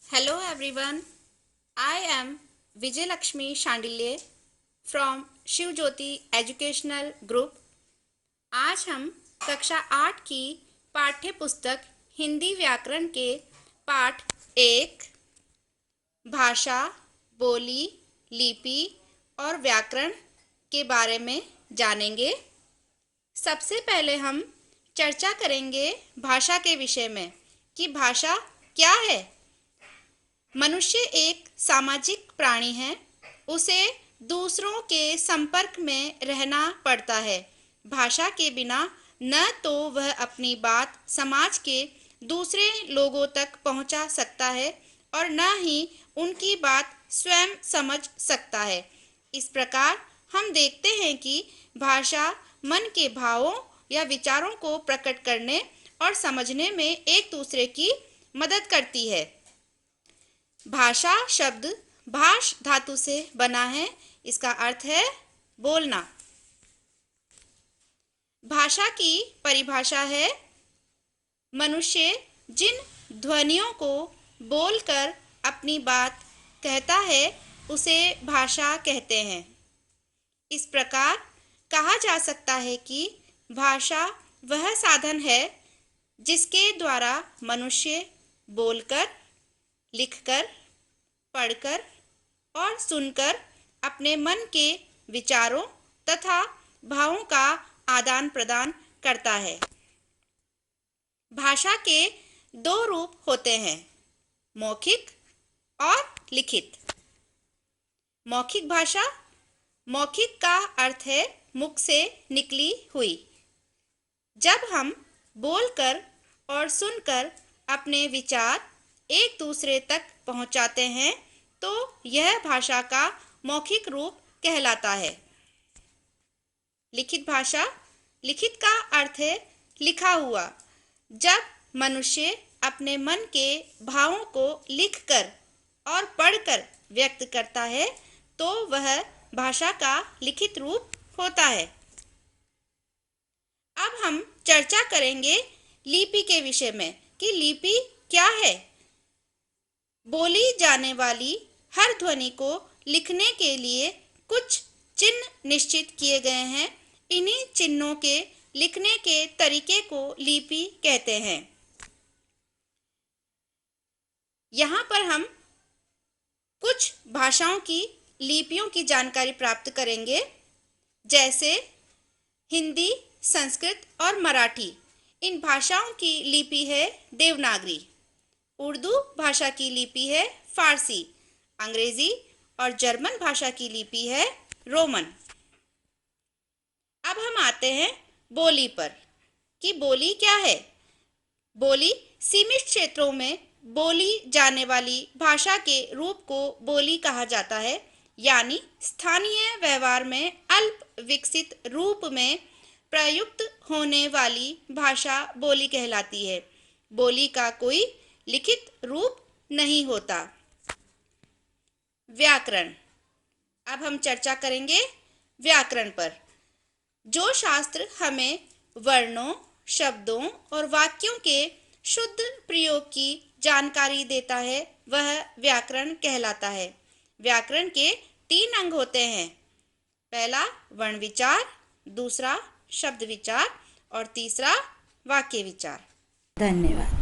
Hello everyone, I am Vijay Lakshmi Shandilye from Shiv Jyoti educational group. आज हम कक्षा 8 की पाठ्य पुस्तक हिंदी व्याकरण के पाठ 1 भाषा, बोली, लिपि और व्याकरण के बारे में जानेंगे। सबसे पहले हम चर्चा करेंगे भाषा के विषय में कि भाषा क्या है। मनुष्य एक सामाजिक प्राणी है, उसे दूसरों के संपर्क में रहना पड़ता है। भाषा के बिना न तो वह अपनी बात समाज के दूसरे लोगों तक पहुंचा सकता है और न ही उनकी बात स्वयं समझ सकता है। इस प्रकार हम देखते हैं कि भाषा मन के भावों या विचारों को प्रकट करने और समझने में एक दूसरे की मदद करती है। भाषा शब्द भाष धातु से बना है। इसका अर्थ है बोलना। भाषा की परिभाषा है मनुष्य जिन ध्वनियों को बोलकर अपनी बात कहता है उसे भाषा कहते हैं। इस प्रकार कहा जा सकता है कि भाषा वह साधन है जिसके द्वारा मनुष्य बोलकर, लिखकर, पढ़कर और सुनकर अपने मन के विचारों तथा भावों का आदान प्रदान करता है। भाषा के दो रूप होते हैं, मौखिक और लिखित। मौखिक भाषा, मौखिक का अर्थ है मुख से निकली हुई। जब हम बोलकर और सुनकर अपने विचार एक दूसरे तक पहुंचाते हैं तो यह भाषा का मौखिक रूप कहलाता है। लिखित भाषा, लिखित का अर्थ है लिखा हुआ। जब मनुष्य अपने मन के भावों को लिखकर और पढ़कर व्यक्त करता है तो वह भाषा का लिखित रूप होता है। अब हम चर्चा करेंगे लिपि के विषय में कि लिपि क्या है। बोली जाने वाली हर ध्वनि को लिखने के लिए कुछ चिन्ह निश्चित किए गए हैं। इन्हीं चिन्हों के लिखने के तरीके को लिपि कहते हैं। यहाँ पर हम कुछ भाषाओं की लिपियों की जानकारी प्राप्त करेंगे, जैसे हिंदी, संस्कृत और मराठी। इन भाषाओं की लिपि है देवनागरी। उर्दू भाषा की लिपि है फारसी। अंग्रेजी और जर्मन भाषा की लिपि है रोमन। अब हम आते हैं बोली पर कि बोली क्या है। बोली सीमित क्षेत्रों में बोली जाने वाली भाषा के रूप को बोली कहा जाता है, यानी स्थानीय व्यवहार में अल्प विकसित रूप में प्रयुक्त होने वाली भाषा बोली कहलाती है। बोली का कोई लिखित रूप नहीं होता। व्याकरण। अब हम चर्चा करेंगे व्याकरण पर। जो शास्त्र हमें वर्णों, शब्दों और वाक्यों के शुद्ध प्रयोग की जानकारी देता है वह व्याकरण कहलाता है। व्याकरण के 3 अंग होते हैं। पहला वर्ण विचार, दूसरा शब्द विचार और तीसरा वाक्य विचार। धन्यवाद।